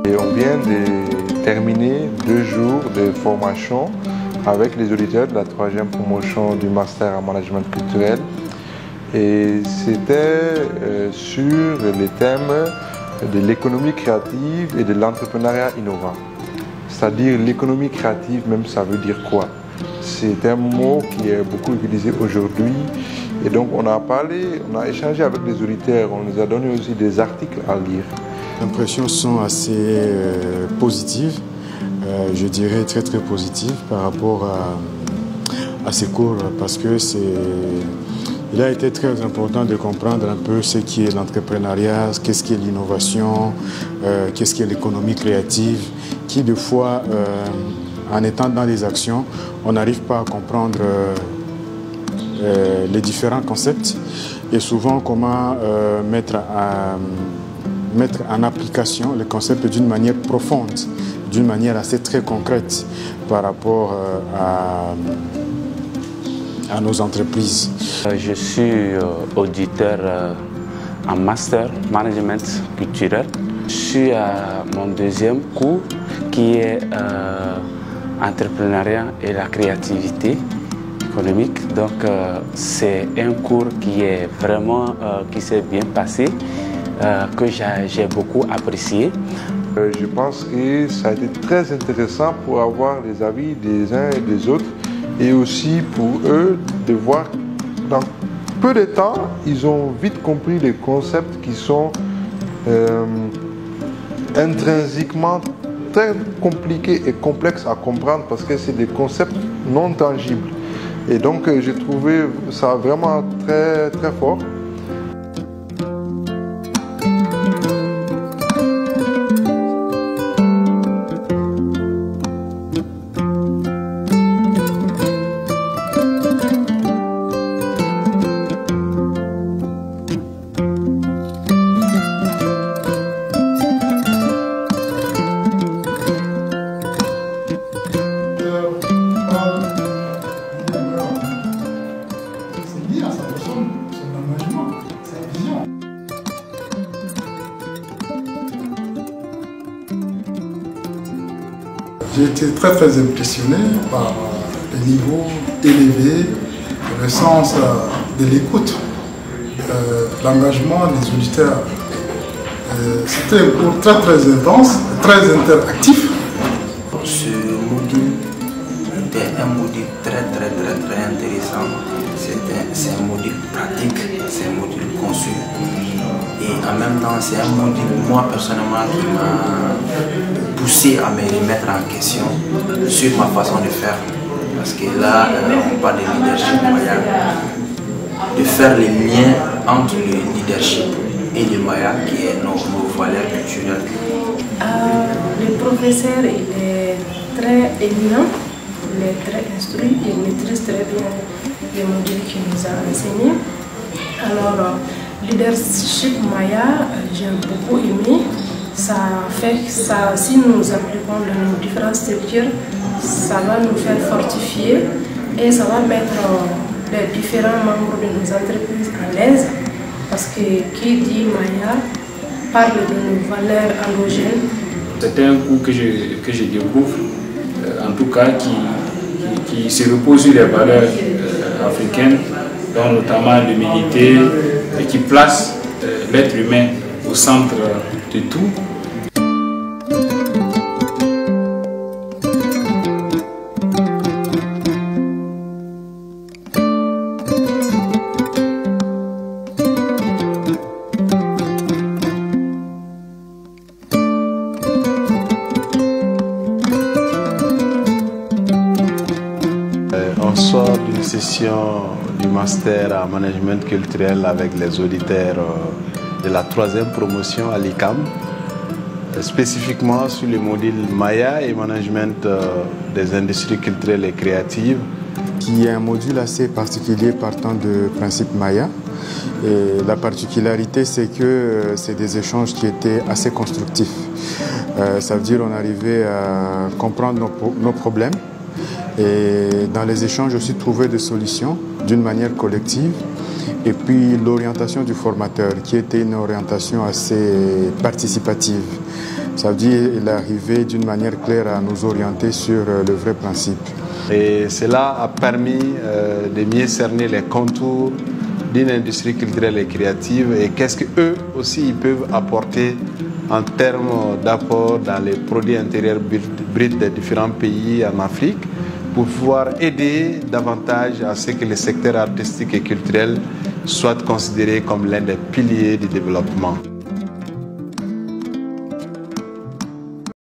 Et on vient de terminer 2 jours de formation avec les auditeurs de la 3e promotion du Master en Management culturel. Et c'était sur les thèmes de l'économie créative et de l'entrepreneuriat innovant. C'est-à-dire l'économie créative, même ça veut dire quoi? C'est un mot qui est beaucoup utilisé aujourd'hui. Et donc on a échangé avec les auditeurs, on nous a donné aussi des articles à lire. Les impressions sont assez positives, je dirais très positives par rapport à ces cours parce que il a été très important de comprendre un peu ce qui est l'entrepreneuriat, qu'est-ce qui est l'innovation, qu'est-ce qui est l'économie créative, qui des fois, en étant dans les actions, on n'arrive pas à comprendre les différents concepts et souvent comment mettre en application les concepts d'une manière profonde, d'une manière assez très concrète par rapport à nos entreprises. Je suis auditeur en Master Management culturel. Je suis à mon 2e cours qui est Entrepreneuriat et la créativité économique. Donc c'est un cours qui est vraiment qui s'est bien passé, que j'ai beaucoup apprécié. Je pense que ça a été très intéressant pour avoir les avis des uns et des autres et aussi pour eux de voir dans peu de temps, ils ont vite compris les concepts qui sont intrinsèquement très compliqués et complexes à comprendre parce que c'est des concepts non tangibles. Et donc j'ai trouvé ça vraiment très fort. J'ai été très impressionné par le niveau élevé, le sens de l'écoute, l'engagement des auditeurs. C'était un cours très intense, très interactif. Ce module était un module très intéressant. C'est un module pratique, c'est un module conçu. Et en même temps, c'est un module, moi personnellement, qui m'a poussé à me remettre en question sur ma façon de faire. Parce que là, on parle de leadership Maya, de faire les liens entre le leadership et le Maya, qui est nos valeurs culturelles. Le professeur il est très éminent, il est très instruit, il maîtrise très bien les modules qu'il nous a enseignés. Alors, leadership Maya, j'ai beaucoup aimé. Ça fait que si nous appliquons dans nos différentes structures, ça va nous faire fortifier et ça va mettre les différents membres de nos entreprises à l'aise. Parce que qui dit Maya parle de nos valeurs allogènes. C'est un cours que je découvre, en tout cas qui se repose sur les valeurs africaines, dont notamment l'humilité, et qui place l'être humain au centre de tout. On sort d'une session du Master en Management culturel avec les auditeurs de la 3e promotion à l'ICAM, spécifiquement sur le module Maya et Management des industries culturelles et créatives. Qui est un module assez particulier partant du principe Maya. Et la particularité, c'est que c'est des échanges qui étaient assez constructifs. Ça veut dire qu'on arrivait à comprendre nos problèmes. Et dans les échanges aussi trouver des solutions d'une manière collective. Et puis l'orientation du formateur qui était une orientation assez participative. Ça veut dire qu'il est arrivé d'une manière claire à nous orienter sur le vrai principe. Et cela a permis de mieux cerner les contours d'une industrie culturelle et créative et qu'est-ce qu'eux aussi ils peuvent apporter en termes d'apport dans les produits intérieurs bruts des différents pays en Afrique pour pouvoir aider davantage à ce que le secteur artistique et culturel soit considéré comme l'un des piliers du développement.